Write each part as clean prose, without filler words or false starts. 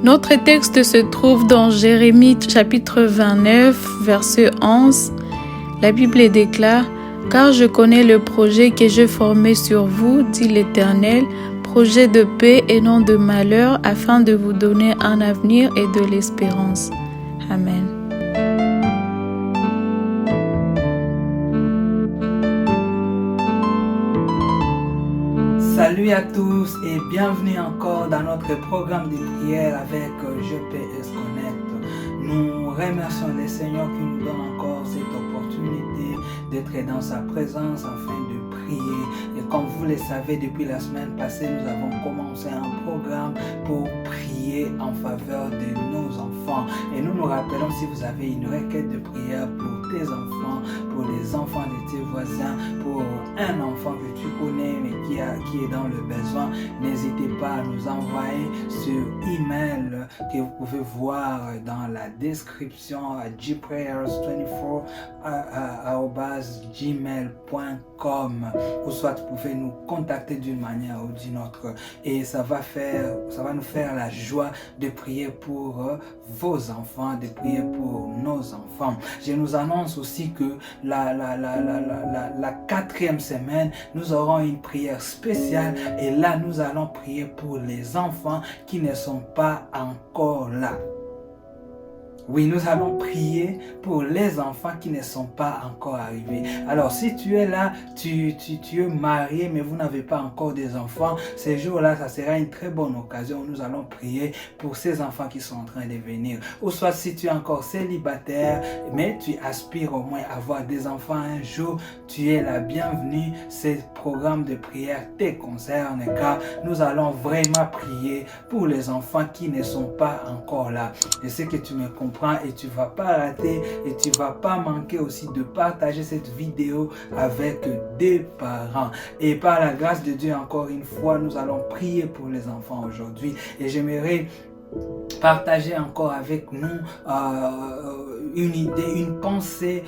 Notre texte se trouve dans Jérémie chapitre 29, verset 11. La Bible déclare « Car je connais le projet que j'ai formé sur vous, dit l'Éternel, projet de paix et non de malheur, afin de vous donner un avenir et de l'espérance. » Amen. Salut à tous et bienvenue encore dans notre programme de prière avec GPS Connect. Nous remercions le Seigneur qui nous donne encore cette opportunité d'être dans sa présence afin de prier. Et comme vous le savez, depuis la semaine passée, nous avons commencé un programme pour prier en faveur de nos enfants. Et nous nous rappelons, si vous avez une requête de prière pour tes enfants, pour les enfants de tes voisins, pour un enfant que tu connais mais qui est dans le besoin, n'hésitez pas à nous envoyer sur email que vous pouvez voir dans la description à gprayers24@gmail.com, ou soit vous pouvez nous contacter d'une manière ou d'une autre, et ça va nous faire la joie de prier pour vos enfants, de prier pour nos enfants. Je nous annonce aussi que la 4e semaine, nous aurons une prière spéciale, et là nous allons prier pour les enfants qui ne sont pas encore là. Oui, nous allons prier pour les enfants qui ne sont pas encore arrivés. Alors, si tu es là, tu es marié, mais vous n'avez pas encore des enfants, ces jours-là, ça sera une très bonne occasion où nous allons prier pour ces enfants qui sont en train de venir. Ou soit, si tu es encore célibataire, mais tu aspires au moins à avoir des enfants un jour, tu es la bienvenue. Ce programme de prière te concerne, car nous allons vraiment prier pour les enfants qui ne sont pas encore là. Je sais que tu me comprends, et tu ne vas pas rater, et tu ne vas pas manquer aussi de partager cette vidéo avec des parents. Et par la grâce de Dieu, encore une fois, nous allons prier pour les enfants aujourd'hui. Et j'aimerais partager encore avec nous une idée, une pensée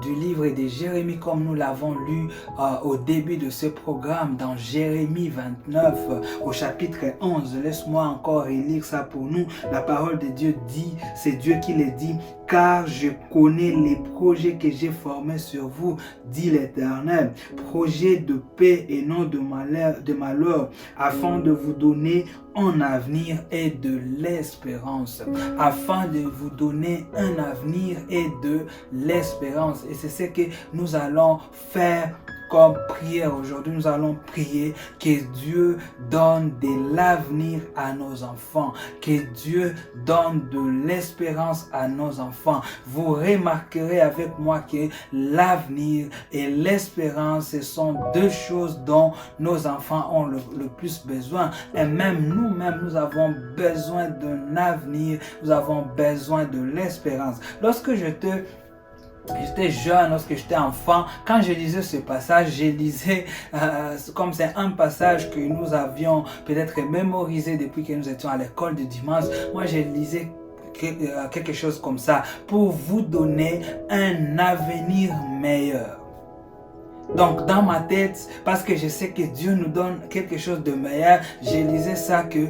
du livre de Jérémie, comme nous l'avons lu au début de ce programme, dans Jérémie 29 au chapitre 11. Laisse-moi encore relire ça pour nous. La parole de Dieu dit, c'est Dieu qui le dit: « Car je connais les projets que j'ai formés sur vous, dit l'Éternel, projets de paix et non de malheur, afin de vous donner un avenir et de l'espérance. » Afin de vous donner un avenir et de l'espérance. Et c'est ce que nous allons faire comme prière aujourd'hui. Nous allons prier que Dieu donne de l'avenir à nos enfants, que Dieu donne de l'espérance à nos enfants. Vous remarquerez avec moi que l'avenir et l'espérance, ce sont deux choses dont nos enfants ont le plus besoin. Et même nous-mêmes, nous avons besoin d'un avenir, nous avons besoin de l'espérance. Lorsque j'étais jeune, lorsque j'étais enfant, quand je lisais ce passage, je lisais comme c'est un passage que nous avions peut-être mémorisé depuis que nous étions à l'école du dimanche. Moi, je lisais quelque chose comme ça: pour vous donner un avenir meilleur. Donc dans ma tête, parce que je sais que Dieu nous donne quelque chose de meilleur, je lisais ça que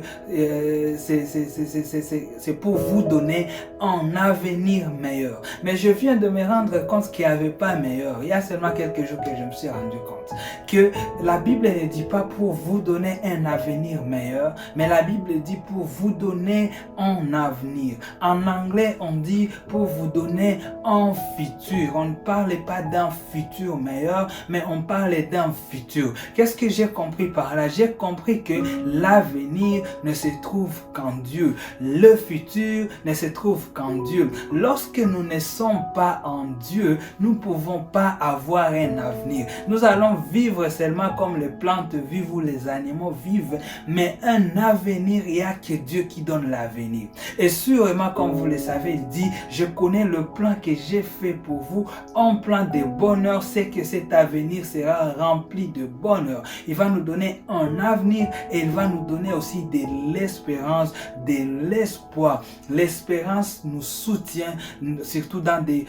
c'est pour vous donner un avenir meilleur. Mais je viens de me rendre compte qu'il n'y avait pas meilleur. Il y a seulement quelques jours que je me suis rendu compte que la Bible ne dit pas pour vous donner un avenir meilleur, mais la Bible dit pour vous donner un avenir. En anglais, on dit pour vous donner un futur. On ne parle pas d'un futur meilleur, mais on parle d'un futur. Qu'est-ce que j'ai compris par là? J'ai compris que l'avenir ne se trouve qu'en Dieu. Le futur ne se trouve qu'en Dieu. Lorsque nous ne sommes pas en Dieu, nous ne pouvons pas avoir un avenir. Nous allons vivre seulement comme les plantes vivent ou les animaux vivent, mais un avenir, il n'y a que Dieu qui donne l'avenir. Et sûrement, comme vous le savez, il dit: « Je connais le plan que j'ai fait pour vous, un plan de bonheur, c'est que cet avenir avenir sera rempli de bonheur. Il va nous donner un avenir et il va nous donner aussi de l'espérance, de l'espoir. L'espérance nous soutient, surtout dans des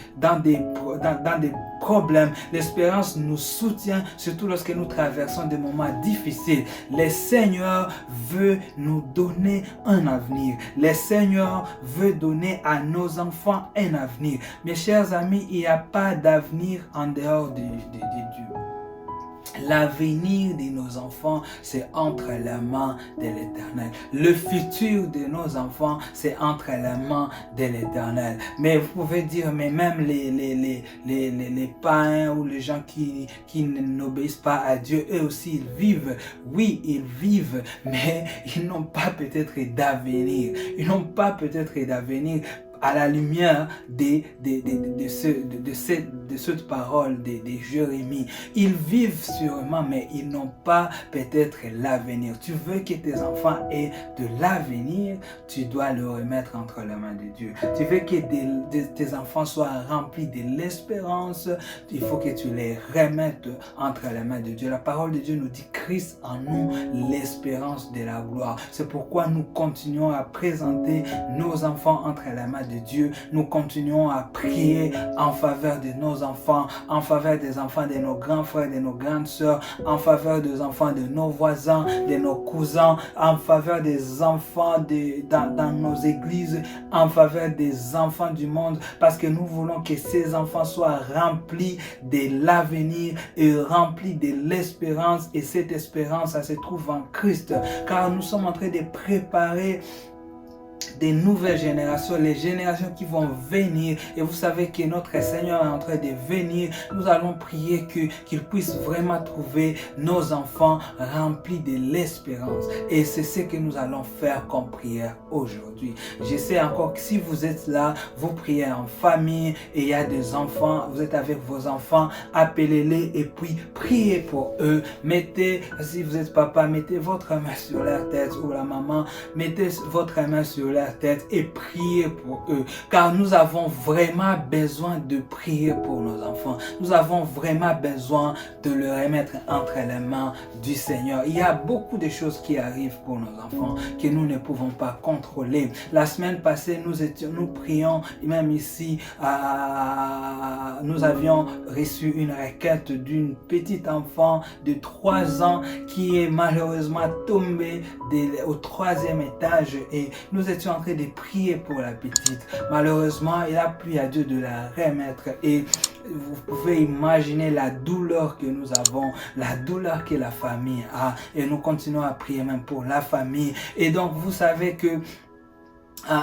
problèmes. L'espérance nous soutient, surtout lorsque nous traversons des moments difficiles. Le Seigneur veut nous donner un avenir. Le Seigneur veut donner à nos enfants un avenir. Mes chers amis, il n'y a pas d'avenir en dehors de Dieu. L'avenir de nos enfants, c'est entre les mains de l'Éternel. Le futur de nos enfants, c'est entre les mains de l'Éternel. Mais vous pouvez dire, mais même les païens ou les gens qui n'obéissent pas à Dieu, eux aussi, ils vivent. Oui, ils vivent, mais ils n'ont pas peut-être d'avenir. Ils n'ont pas peut-être d'avenir à la lumière de cette parole de Jérémie. Ils vivent sûrement, mais ils n'ont pas peut-être l'avenir. Tu veux que tes enfants aient de l'avenir, tu dois le remettre entre les mains de Dieu. Tu veux que tes enfants soient remplis de l'espérance, il faut que tu les remettes entre les mains de Dieu. La parole de Dieu nous dit Christ en nous, l'espérance de la gloire. C'est pourquoi nous continuons à présenter nos enfants entre les mains de Dieu. Nous continuons à prier en faveur de nos enfants, en faveur des enfants de nos grands frères, de nos grandes sœurs, en faveur des enfants de nos voisins, de nos cousins, en faveur des enfants dans nos églises, en faveur des enfants du monde, parce que nous voulons que ces enfants soient remplis de l'avenir et remplis de l'espérance, et cette espérance, ça se trouve en Christ, car nous sommes en train de préparer des nouvelles générations, les générations qui vont venir. Et vous savez que notre Seigneur est en train de venir. Nous allons prier qu'il puisse vraiment trouver nos enfants remplis de l'espérance. Et c'est ce que nous allons faire comme prière aujourd'hui. Je sais encore que si vous êtes là, vous priez en famille et il y a des enfants, vous êtes avec vos enfants, appelez-les et puis priez pour eux. Mettez, si vous êtes papa, mettez votre main sur leur tête, ou la maman, mettez votre main sur leur tête et priez pour eux, car nous avons vraiment besoin de prier pour nos enfants. Nous avons vraiment besoin de le remettre entre les mains du Seigneur. Il y a beaucoup de choses qui arrivent pour nos enfants que nous ne pouvons pas contrôler. La semaine passée, nous prions, même ici, nous avions reçu une requête d'une petite enfant de 3 ans qui est malheureusement tombée au 3e étage, et nous étions en train de prier pour la petite. Malheureusement, il a plu à Dieu de la remettre, et vous pouvez imaginer la douleur que nous avons, la douleur que la famille a, et nous continuons à prier même pour la famille. Et donc vous savez que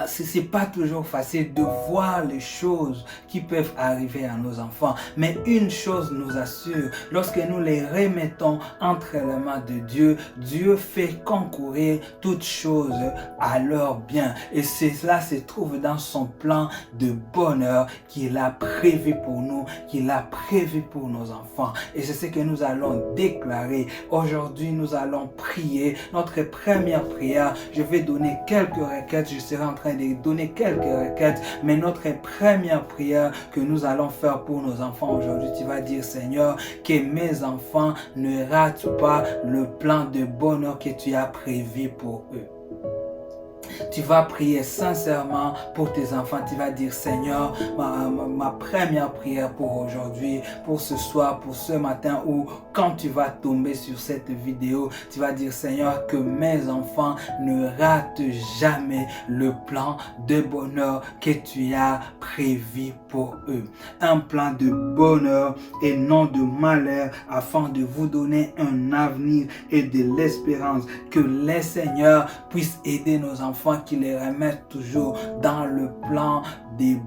c'est pas toujours facile de voir les choses qui peuvent arriver à nos enfants, mais une chose nous assure, lorsque nous les remettons entre les mains de Dieu, Dieu fait concourir toutes choses à leur bien, et cela se trouve dans son plan de bonheur qu'il a prévu pour nous, qu'il a prévu pour nos enfants. Et c'est ce que nous allons déclarer aujourd'hui. Nous allons prier notre première prière. Je vais donner quelques requêtes, je serai en train de donner quelques requêtes, mais notre première prière que nous allons faire pour nos enfants aujourd'hui, tu vas dire: Seigneur, que mes enfants ne ratent pas le plan de bonheur que tu as prévu pour eux. Tu vas prier sincèrement pour tes enfants. Tu vas dire: Seigneur, ma première prière pour aujourd'hui, pour ce soir, pour ce matin, ou quand tu vas tomber sur cette vidéo, tu vas dire: Seigneur, que mes enfants ne ratent jamais le plan de bonheur que tu as prévu pour eux. Un plan de bonheur et non de malheur, afin de vous donner un avenir et de l'espérance. Que les Seigneurs puissent aider nos enfants, qu'ils les remettent toujours dans le plan du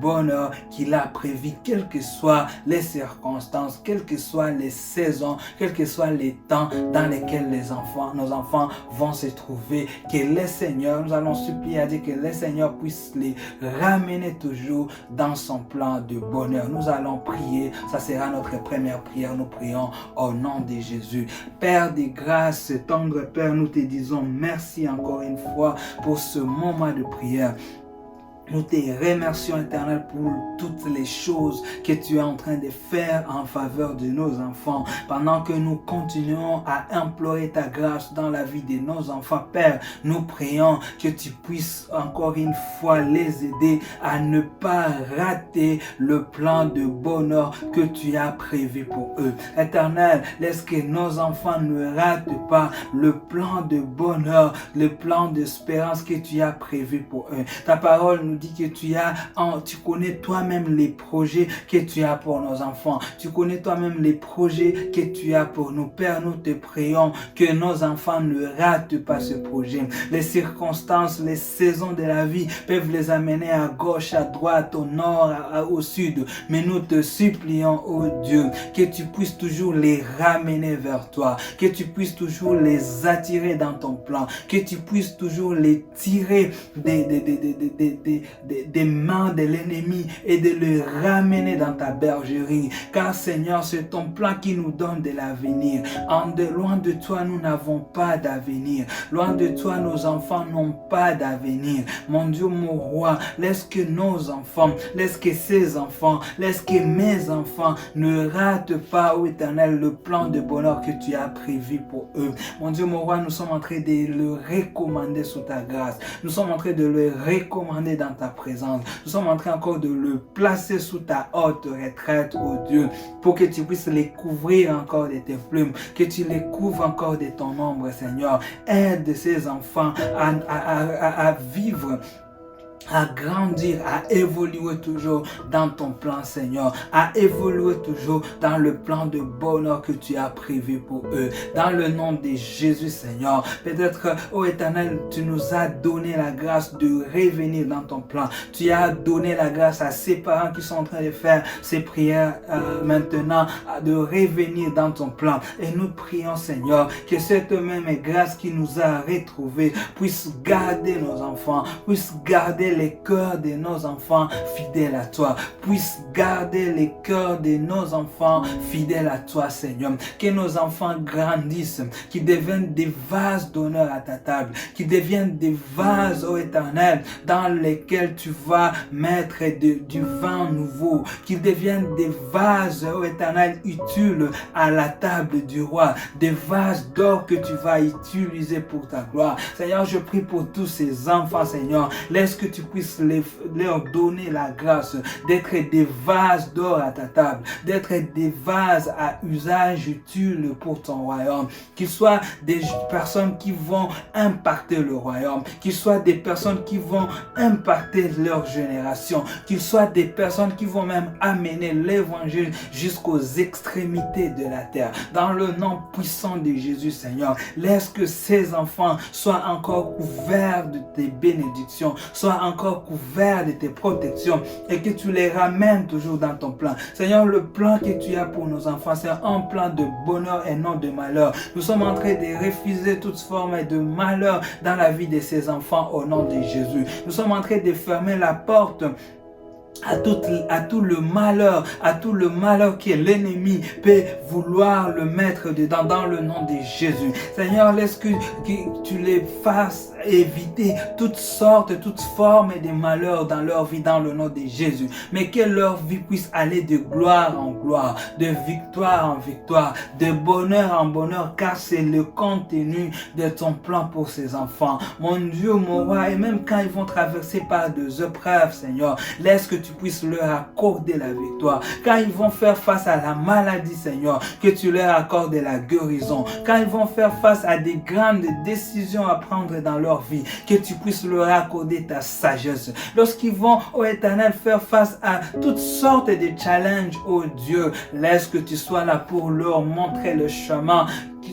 bonheur qu'il a prévu, quelles que soient les circonstances, quelles que soient les saisons, quels que soient les temps dans lesquels nos enfants vont se trouver. Que les Seigneurs, nous allons supplier à Dieu que les Seigneurs puissent les ramener toujours dans son plan de bonheur. Nous allons prier, ça sera notre première prière. Nous prions au nom de Jésus. Père de grâce, tendre Père, nous te disons merci encore une fois pour ce moment de prière. Nous te remercions, Éternel, pour toutes les choses que tu es en train de faire en faveur de nos enfants. Pendant que nous continuons à implorer ta grâce dans la vie de nos enfants, Père, nous prions que tu puisses encore une fois les aider à ne pas rater le plan de bonheur que tu as prévu pour eux. Éternel, laisse que nos enfants ne ratent pas le plan de bonheur, le plan d'espérance que tu as prévu pour eux. Ta parole nous dit que tu connais toi-même les projets que tu as pour nos enfants. Tu connais toi-même les projets que tu as pour nous. Père, nous te prions que nos enfants ne ratent pas ce projet. Les circonstances, les saisons de la vie peuvent les amener à gauche, à droite, au nord, au sud. Mais nous te supplions, oh Dieu, que tu puisses toujours les ramener vers toi, que tu puisses toujours les attirer dans ton plan, que tu puisses toujours les tirer des mains de l'ennemi et de le ramener dans ta bergerie. Car Seigneur, c'est ton plan qui nous donne de l'avenir. Loin de toi, nous n'avons pas d'avenir. Loin de toi, nos enfants n'ont pas d'avenir. Mon Dieu, mon roi, laisse que nos enfants, laisse que ces enfants, laisse que mes enfants ne ratent pas, ô Éternel, le plan de bonheur que tu as prévu pour eux. Mon Dieu, mon roi, nous sommes en train de le recommander sous ta grâce. Nous sommes en train de le recommander dans ta présence. Nous sommes en train encore de le placer sous ta haute retraite, oh Dieu, pour que tu puisses les couvrir encore de tes plumes, que tu les couvres encore de ton ombre, Seigneur. Aide ces enfants à vivre, à grandir, à évoluer toujours dans ton plan, Seigneur, à évoluer toujours dans le plan de bonheur que tu as prévu pour eux. Dans le nom de Jésus, Seigneur, peut-être, ô Éternel, tu nous as donné la grâce de revenir dans ton plan. Tu as donné la grâce à ces parents qui sont en train de faire ces prières maintenant, de revenir dans ton plan. Et nous prions, Seigneur, que cette même grâce qui nous a retrouvés puisse garder nos enfants, puisse garder les cœurs de nos enfants fidèles à toi, puisse garder les cœurs de nos enfants fidèles à toi, Seigneur. Que nos enfants grandissent, qu'ils deviennent des vases d'honneur à ta table, qu'ils deviennent des vases, ô Éternel, dans lesquels tu vas mettre du vin nouveau, qu'ils deviennent des vases, ô Éternel, utiles à la table du roi, des vases d'or que tu vas utiliser pour ta gloire. Seigneur, je prie pour tous ces enfants, Seigneur. Laisse que tu puisses leur donner la grâce d'être des vases d'or à ta table, d'être des vases à usage utile pour ton royaume, qu'ils soient des personnes qui vont impacter le royaume, qu'ils soient des personnes qui vont impacter leur génération, qu'ils soient des personnes qui vont même amener l'évangile jusqu'aux extrémités de la terre. Dans le nom puissant de Jésus, Seigneur, laisse que ces enfants soient encore couverts de tes bénédictions, soient encore couverts de tes protections et que tu les ramènes toujours dans ton plan. Seigneur, le plan que tu as pour nos enfants, c'est un plan de bonheur et non de malheur. Nous sommes en train de refuser toute forme de malheur dans la vie de ces enfants au nom de Jésus. Nous sommes en train de fermer la porte à tout le malheur que l'ennemi peut vouloir le mettre dedans dans le nom de Jésus. Seigneur, laisse que tu les fasses éviter toutes formes de malheur dans leur vie dans le nom de Jésus. Mais que leur vie puisse aller de gloire en gloire, de victoire en victoire, de bonheur en bonheur, car c'est le contenu de ton plan pour ces enfants. Mon Dieu, mon roi, et même quand ils vont traverser par des épreuves, Seigneur, laisse que tu puisses leur accorder la victoire. Quand ils vont faire face à la maladie, Seigneur, que tu leur accordes la guérison. Quand ils vont faire face à des grandes décisions à prendre dans leur vie, que tu puisses leur accorder ta sagesse. Lorsqu'ils vont, ô Éternel, faire face à toutes sortes de challenges, ô Dieu, laisse que tu sois là pour leur montrer le chemin.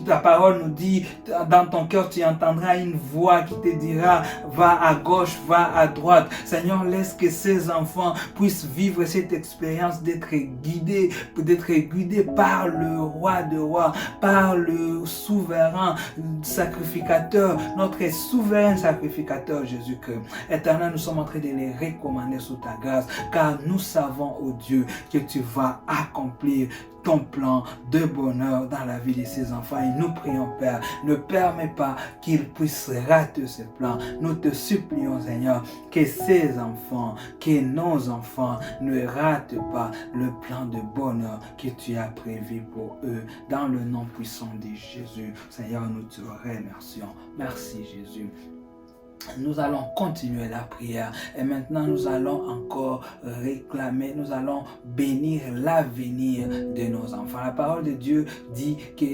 Ta parole nous dit, dans ton cœur, tu entendras une voix qui te dira, va à gauche, va à droite. Seigneur, laisse que ces enfants puissent vivre cette expérience d'être guidés par le roi de rois, par le souverain sacrificateur, notre souverain sacrificateur Jésus-Christ. Éternel, nous sommes en train de les recommander sous ta grâce, car nous savons, oh Dieu, que tu vas accomplir ton plan de bonheur dans la vie de ces enfants. Et nous prions, Père, ne permets pas qu'ils puissent rater ce plan. Nous te supplions, Seigneur, que ces enfants, que nos enfants ne ratent pas le plan de bonheur que tu as prévu pour eux. Dans le nom puissant de Jésus, Seigneur, nous te remercions. Merci, Jésus. Nous allons continuer la prière et maintenant nous allons encore réclamer, nous allons bénir l'avenir de nos enfants. La parole de Dieu dit que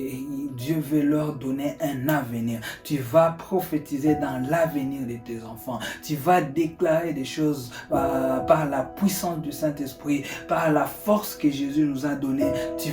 Dieu veut leur donner un avenir. Tu vas prophétiser dans l'avenir de tes enfants. Tu vas déclarer des choses par la puissance du Saint-Esprit, par la force que Jésus nous a donnée. Tu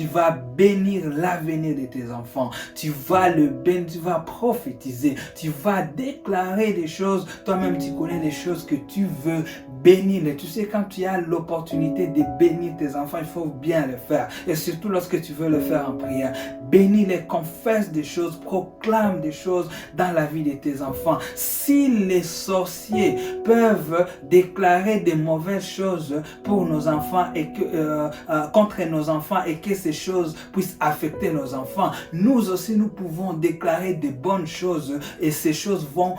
vas bénir l'avenir de tes enfants. Tu vas le bénir, tu vas prophétiser, tu vas déclarer des choses. Toi-même, tu connais des choses que tu veux bénir. Et tu sais, quand tu as l'opportunité de bénir tes enfants, il faut bien le faire. Et surtout lorsque tu veux le faire en prière. Bénis-les, confesse des choses, proclame des choses dans la vie de tes enfants. Si les sorciers peuvent déclarer des mauvaises choses pour nos enfants et que contre nos enfants et que ces choses puissent affecter nos enfants, nous aussi nous pouvons déclarer des bonnes choses et ces choses vont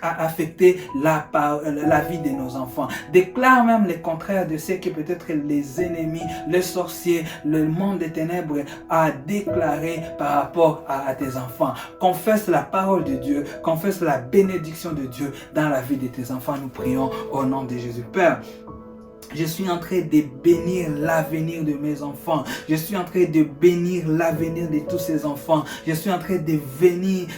affecter la vie de nos enfants. Déclare même le contraire de ce que peut-être les ennemis, les sorciers, le monde des ténèbres a déclaré par rapport à tes enfants. Confesse la parole de Dieu, confesse la bénédiction de Dieu dans la vie de tes enfants. Nous prions au nom de Jésus. Père, je suis en train de bénir l'avenir de mes enfants. Je suis en train de bénir l'avenir de tous ces enfants. Je suis en train de bénir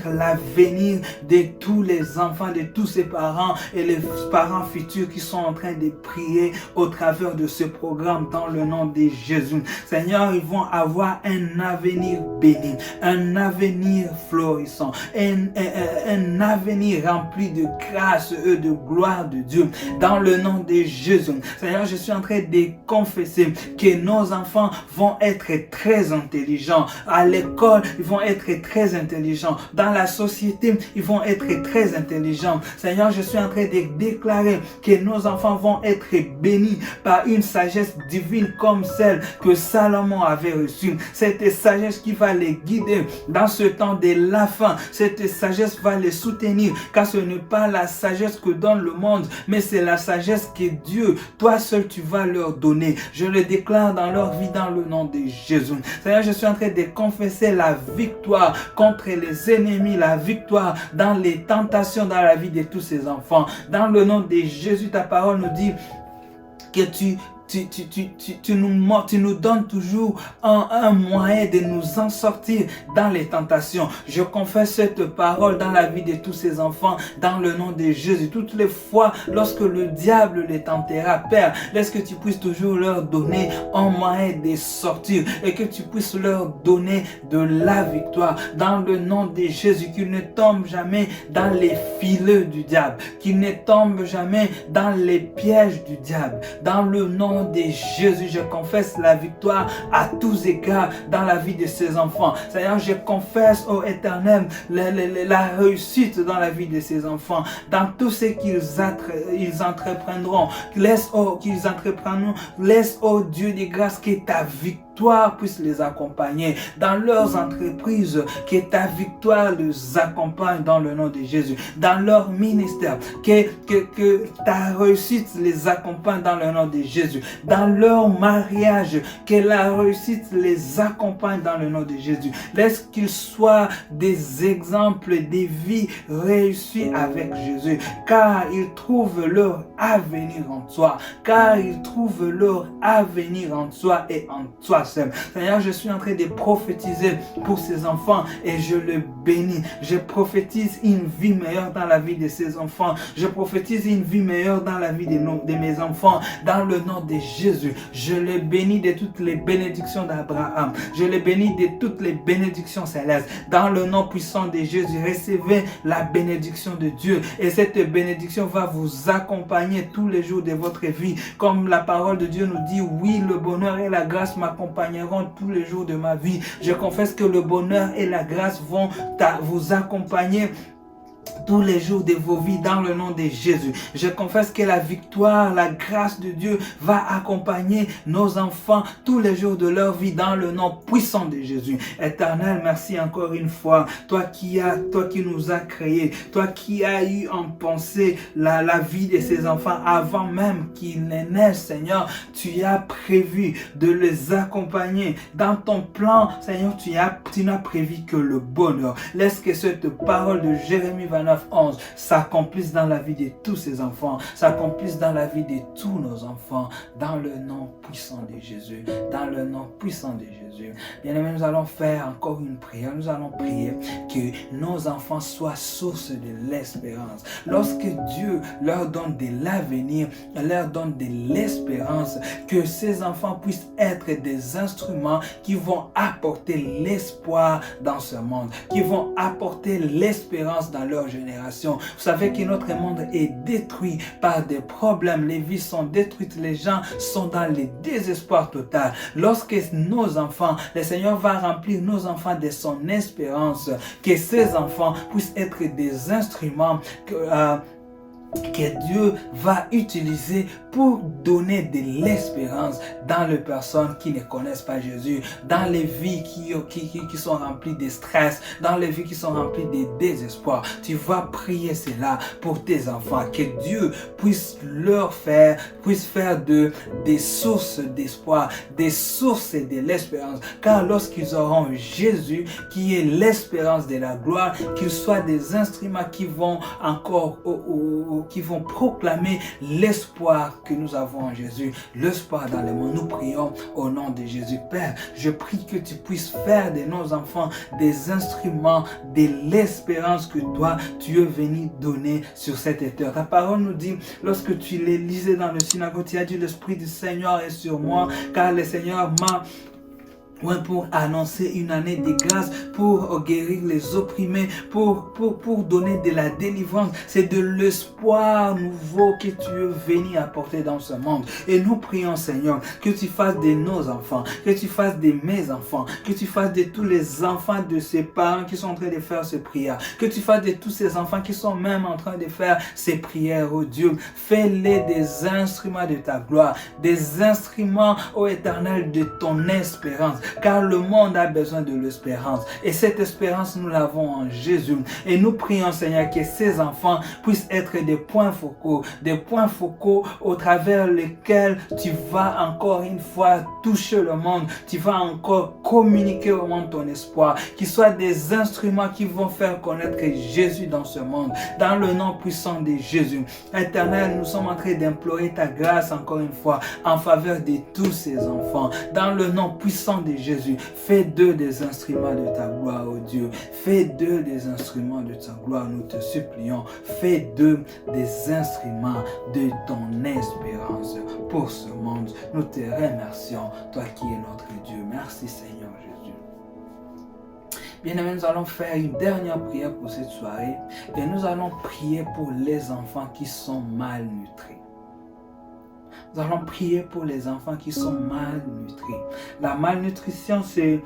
l'avenir de tous les enfants, de tous ces parents et les parents futurs qui sont en train de prier au travers de ce programme dans le nom de Jésus. Seigneur, ils vont avoir un avenir béni, un avenir florissant, un avenir rempli de grâce et de gloire de Dieu dans le nom de Jésus. Seigneur, je suis en train de confesser que nos enfants vont être très intelligents. À l'école, ils vont être très intelligents. Dans la société, ils vont être très intelligents. Seigneur, je suis en train de déclarer que nos enfants vont être bénis par une sagesse divine comme celle que Salomon avait reçue. Cette sagesse qui va les guider dans ce temps de la fin. Cette sagesse va les soutenir, car ce n'est pas la sagesse que donne le monde, mais c'est la sagesse que Dieu, toi seul, tu vas leur donner. Je le déclare dans leur vie dans le nom de Jésus. Seigneur, je suis en train de confesser la victoire contre les ennemis, la victoire dans les tentations dans la vie de tous ces enfants. Dans le nom de Jésus, ta parole nous dit que tu nous donnes toujours un moyen de nous en sortir dans les tentations. Je confesse cette parole dans la vie de tous ces enfants, dans le nom de Jésus. Toutes les fois, lorsque le diable les tentera, Père, laisse que tu puisses toujours leur donner un moyen de sortir et que tu puisses leur donner de la victoire. Dans le nom de Jésus, qu'ils ne tombent jamais dans les filets du diable, qu'ils ne tombent jamais dans les pièges du diable. Dans le nom de Jésus, je confesse la victoire à tous égards dans la vie de ces enfants. Seigneur, je confesse au Éternel la réussite dans la vie de ces enfants, dans tout ce qu'ils entreprendront. Laisse, oh Dieu de grâce, que ta victoire puisse les accompagner dans leurs entreprises, que ta victoire les accompagne dans le nom de Jésus, dans leur ministère, que ta réussite les accompagne dans le nom de Jésus, dans leur mariage, que la réussite les accompagne dans le nom de Jésus. Laisse qu'ils soient des exemples de vie réussie avec Jésus, car ils trouvent leur avenir en toi, car ils trouvent leur avenir en toi et en toi. Seigneur, je suis en train de prophétiser pour ces enfants et je le bénis. Je prophétise une vie meilleure dans la vie de ces enfants. Je prophétise une vie meilleure dans la vie de mes enfants. Dans le nom de Jésus, je les bénis de toutes les bénédictions d'Abraham. Je les bénis de toutes les bénédictions célestes. Dans le nom puissant de Jésus, recevez la bénédiction de Dieu. Et cette bénédiction va vous accompagner tous les jours de votre vie. Comme la parole de Dieu nous dit, oui, le bonheur et la grâce m'accompagneront tous les jours de ma vie. Je confesse que le bonheur et la grâce vont vous accompagner tous les jours de vos vies dans le nom de Jésus. Je confesse que la victoire, la grâce de Dieu va accompagner nos enfants tous les jours de leur vie dans le nom puissant de Jésus. Éternel, merci encore une fois. Toi qui nous as créés, toi qui as eu en pensée la vie de ces enfants avant même qu'ils ne naissent, Seigneur, tu as prévu de les accompagner dans ton plan. Seigneur, tu n'as prévu que le bonheur. Laisse que cette parole de Jérémie 29, 11 s'accomplisse dans la vie de tous ces enfants, s'accomplisse dans la vie de tous nos enfants, dans le nom puissant de Jésus, dans le nom puissant de Jésus. Bien-aimés, nous allons faire encore une prière. Nous allons prier que nos enfants soient source de l'espérance. Lorsque Dieu leur donne de l'avenir, leur donne de l'espérance, que ces enfants puissent être des instruments qui vont apporter l'espoir dans ce monde, qui vont apporter l'espérance dans leur génération. Vous savez que notre monde est détruit par des problèmes, les vies sont détruites, les gens sont dans le désespoir total. Lorsque nos enfants, le Seigneur va remplir nos enfants de son espérance, que ces enfants puissent être des instruments que Dieu va utiliser pour donner de l'espérance dans les personnes qui ne connaissent pas Jésus, dans les vies qui sont remplies de stress, dans les vies qui sont remplies de désespoir. Tu vas prier cela pour tes enfants, que Dieu puisse faire des sources d'espoir, des sources de l'espérance, car lorsqu'ils auront Jésus, qui est l'espérance de la gloire, qu'ils soient des instruments qui vont proclamer l'espoir que nous avons en Jésus, l'espoir dans le monde. Nous prions au nom de Jésus. Père, je prie que tu puisses faire de nos enfants des instruments de l'espérance que toi, tu es venu donner sur cette terre. Ta parole nous dit, lorsque tu les lisais dans le synagogue, tu as dit, l'Esprit du Seigneur est sur moi, car le Seigneur m'a pour annoncer une année de grâce, pour guérir les opprimés, pour donner de la délivrance. C'est de l'espoir nouveau que tu es venu apporter dans ce monde. Et nous prions, Seigneur, que tu fasses de nos enfants, que tu fasses de mes enfants, que tu fasses de tous les enfants de ces parents qui sont en train de faire ces prières, que tu fasses de tous ces enfants qui sont même en train de faire ces prières, oh Dieu. Fais-les des instruments de ta gloire, des instruments, ô Éternel, de ton espérance. Car le monde a besoin de l'espérance. Et cette espérance, nous l'avons en Jésus. Et nous prions, Seigneur, que ces enfants puissent être des points focaux au travers lesquels tu vas encore une fois toucher le monde. Tu vas encore communiquer au monde ton espoir. Qu'ils soient des instruments qui vont faire connaître Jésus dans ce monde. Dans le nom puissant de Jésus. Éternel, nous sommes en train d'implorer ta grâce encore une fois en faveur de tous ces enfants. Dans le nom puissant de Jésus, fais d'eux des instruments de ta gloire, oh Dieu. Fais d'eux des instruments de ta gloire, nous te supplions. Fais d'eux des instruments de ton espérance pour ce monde. Nous te remercions, toi qui es notre Dieu. Merci Seigneur Jésus. Bien-aimés, nous allons faire une dernière prière pour cette soirée et nous allons prier pour les enfants qui sont malnutris. Nous allons prier pour les enfants qui sont malnutris. La malnutrition, c'est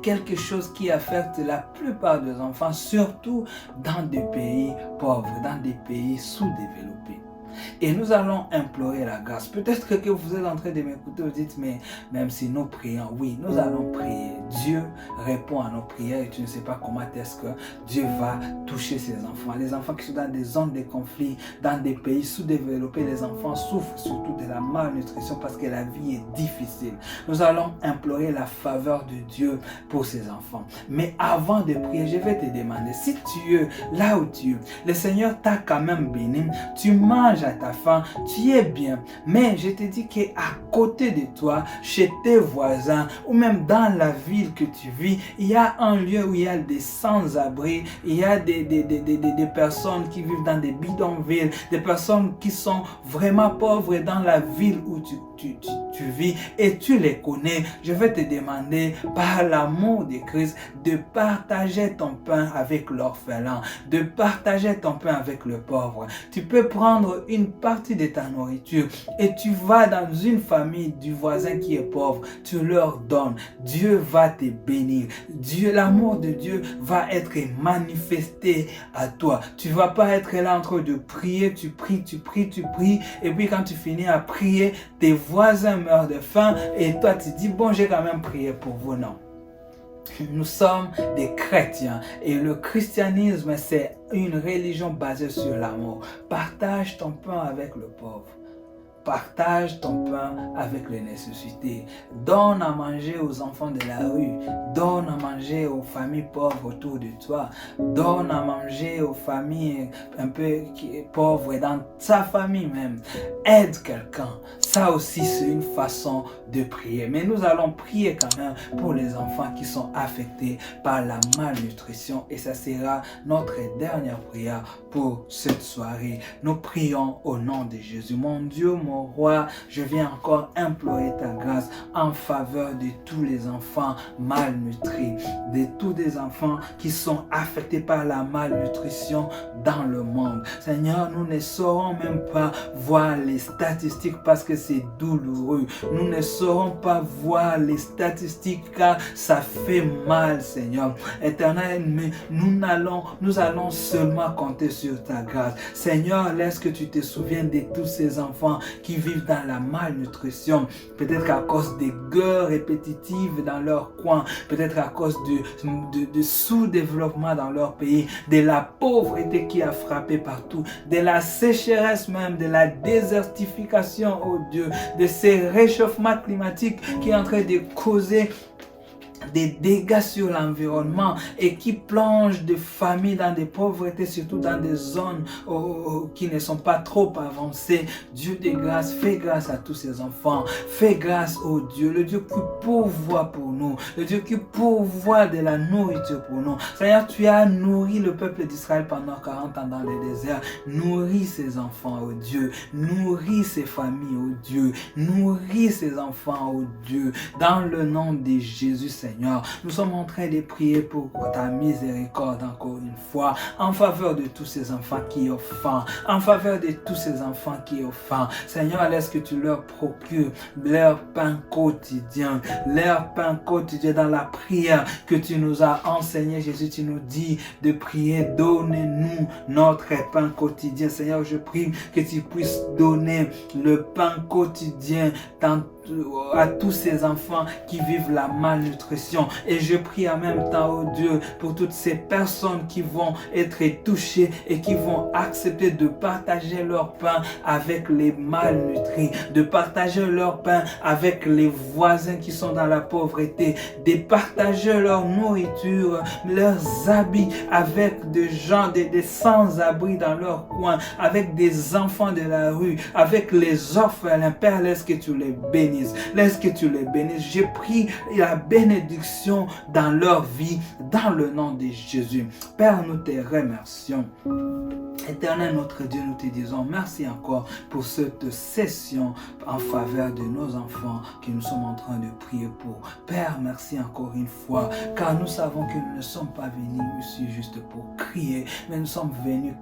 quelque chose qui affecte la plupart des enfants, surtout dans des pays pauvres, dans des pays sous-développés. Et nous allons implorer la grâce. Peut-être que vous êtes en train de m'écouter, vous dites, mais même si nous prions, oui, nous allons prier. Dieu répond à nos prières et tu ne sais pas comment est-ce que Dieu va toucher ces enfants. Les enfants qui sont dans des zones de conflit, dans des pays sous-développés, les enfants souffrent surtout de la malnutrition parce que la vie est difficile. Nous allons implorer la faveur de Dieu pour ces enfants. Mais avant de prier, je vais te demander, si tu es là où tu es, le Seigneur t'a quand même béni, tu manges à ta faim, tu es bien. Mais je te dis qu'à côté de toi, chez tes voisins, ou même dans la ville que tu vis, il y a un lieu où il y a des sans-abri, il y a des personnes qui vivent dans des bidonvilles, des personnes qui sont vraiment pauvres dans la ville où tu tu vis et tu les connais, je vais te demander par l'amour de Christ de partager ton pain avec l'orphelin, de partager ton pain avec le pauvre. Tu peux prendre une partie de ta nourriture et tu vas dans une famille du voisin qui est pauvre, tu leur donnes. Dieu va te bénir. L'amour de Dieu va être manifesté à toi. Tu ne vas pas être là en train de prier, tu pries, et puis quand tu finis à prier, tes voisins meurent de faim et toi tu dis, bon, j'ai quand même prié pour vous. Non. Nous sommes des chrétiens et le christianisme, c'est une religion basée sur l'amour. Partage ton pain avec le pauvre. Partage ton pain avec les nécessités. Donne à manger aux enfants de la rue. Donne à manger aux familles pauvres autour de toi. Donne à manger aux familles un peu pauvres et dans ta famille même. Aide quelqu'un. Ça aussi, c'est une façon de prier. Mais nous allons prier quand même pour les enfants qui sont affectés par la malnutrition. Et ça sera notre dernière prière pour cette soirée. Nous prions au nom de Jésus. Mon Dieu, mon roi, je viens encore implorer ta grâce en faveur de tous les enfants malnutris, de tous les enfants qui sont affectés par la malnutrition dans le monde. Seigneur, nous ne saurons même pas voir les statistiques parce que c'est douloureux. Nous ne saurons pas voir les statistiques car ça fait mal, Seigneur. Éternel, mais nous allons seulement compter sur ta grâce. Seigneur, laisse que tu te souviennes de tous ces enfants qui vivent dans la malnutrition, peut-être à cause des guerres répétitives dans leur coin, peut-être à cause de sous-développement dans leur pays, de la pauvreté qui a frappé partout, de la sécheresse même, de la désertification, oh Dieu, de ces réchauffements climatiques qui est en train de causer des dégâts sur l'environnement et qui plongent des familles dans des pauvretés, surtout dans des zones qui ne sont pas trop avancées. Dieu de grâce, fais grâce à tous ces enfants. Fais grâce au Dieu, le Dieu qui pourvoit pour nous, le Dieu qui pourvoit de la nourriture pour nous. Seigneur, tu as nourri le peuple d'Israël pendant 40 ans dans le désert. Nourris ces enfants, oh Dieu. Nourris ces familles, oh Dieu. Nourris ces enfants, oh Dieu. Dans le nom de Jésus, Seigneur. Nous sommes en train de prier pour ta miséricorde encore une fois en faveur de tous ces enfants qui ont faim, en faveur de tous ces enfants qui ont faim. Seigneur, laisse que tu leur procures leur pain quotidien dans la prière que tu nous as enseigné. Jésus, tu nous dis de prier, donnez-nous notre pain quotidien. Seigneur, je prie que tu puisses donner le pain quotidien à tous ces enfants qui vivent la malnutrition. Et je prie en même temps, oh Dieu, pour toutes ces personnes qui vont être touchées et qui vont accepter de partager leur pain avec les malnutris, de partager leur pain avec les voisins qui sont dans la pauvreté, de partager leur nourriture, leurs habits avec des gens, des sans-abri dans leur coin, avec des enfants de la rue, avec les orphelins. Père, laisse que tu les bénisses. Laisse que tu les bénisses. J'ai pris la bénédiction dans leur vie, dans le nom de Jésus. Père, nous te remercions. Éternel notre Dieu, nous te disons merci encore pour cette session en faveur de nos enfants que nous sommes en train de prier pour. Père, merci encore une fois, car nous savons que nous ne sommes pas venus ici juste pour crier, mais nous sommes venus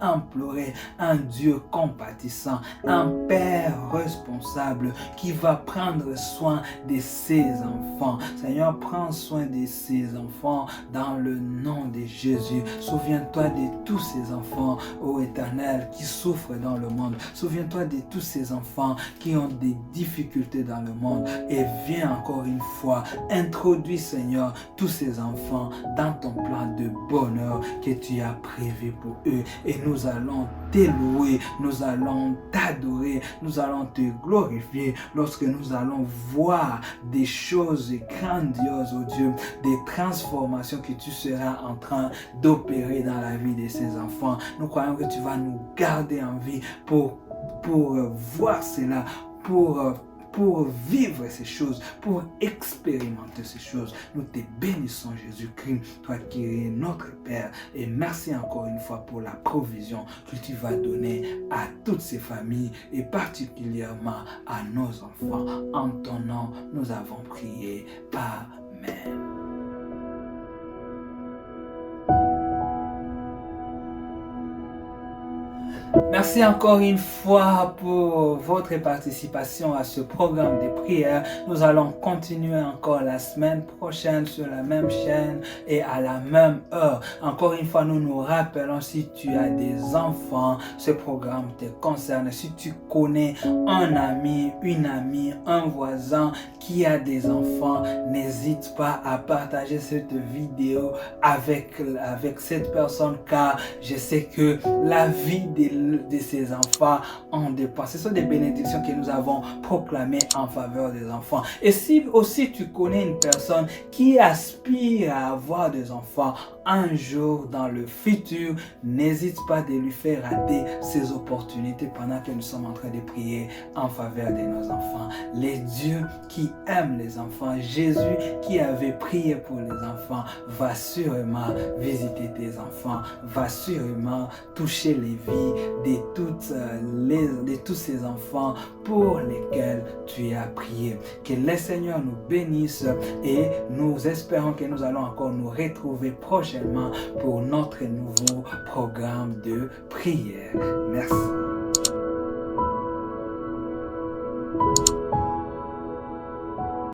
implorer un Dieu compatissant, un Père responsable qui va prendre soin de ses enfants. Seigneur, prends soin de ses enfants dans le nom de Jésus. Souviens-toi de tous ces enfants, ô Éternel, qui souffrent dans le monde. Souviens-toi de tous ces enfants qui ont des difficultés dans le monde. Et viens encore une fois, introduis, Seigneur, tous ces enfants dans ton plan de bonheur que tu as prévu pour eux, et nous allons t'élouer, nous allons t'adorer, nous allons te glorifier lorsque nous allons voir des choses grandioses, oh Dieu, des transformations que tu seras en train d'opérer dans la vie de ces enfants. Nous croyons que tu vas nous garder en vie pour voir cela, pour pour vivre ces choses, pour expérimenter ces choses. Nous te bénissons, Jésus-Christ, toi qui es notre Père. Et merci encore une fois pour la provision que tu vas donner à toutes ces familles et particulièrement à nos enfants. En ton nom, nous avons prié. Amen. Merci encore une fois pour votre participation à ce programme de prière. Nous allons continuer encore la semaine prochaine sur la même chaîne et à la même heure. Encore une fois, nous nous rappelons, si tu as des enfants, ce programme te concerne. Si tu connais un ami, une amie, un voisin qui a des enfants, n'hésite pas à partager cette vidéo avec cette personne, car je sais que la vie de ces enfants en dépend. Ce sont des bénédictions que nous avons proclamées en faveur des enfants. Et si aussi tu connais une personne qui aspire à avoir des enfants un jour dans le futur, n'hésite pas de lui faire rater ces opportunités pendant que nous sommes en train de prier en faveur de nos enfants. Les dieux qui aiment les enfants, Jésus qui avait prié pour les enfants, va sûrement visiter tes enfants, va sûrement toucher les vies de tous ces enfants pour lesquels tu as prié. Que le Seigneur nous bénisse et nous espérons que nous allons encore nous retrouver prochainement pour notre nouveau programme de prière. Merci.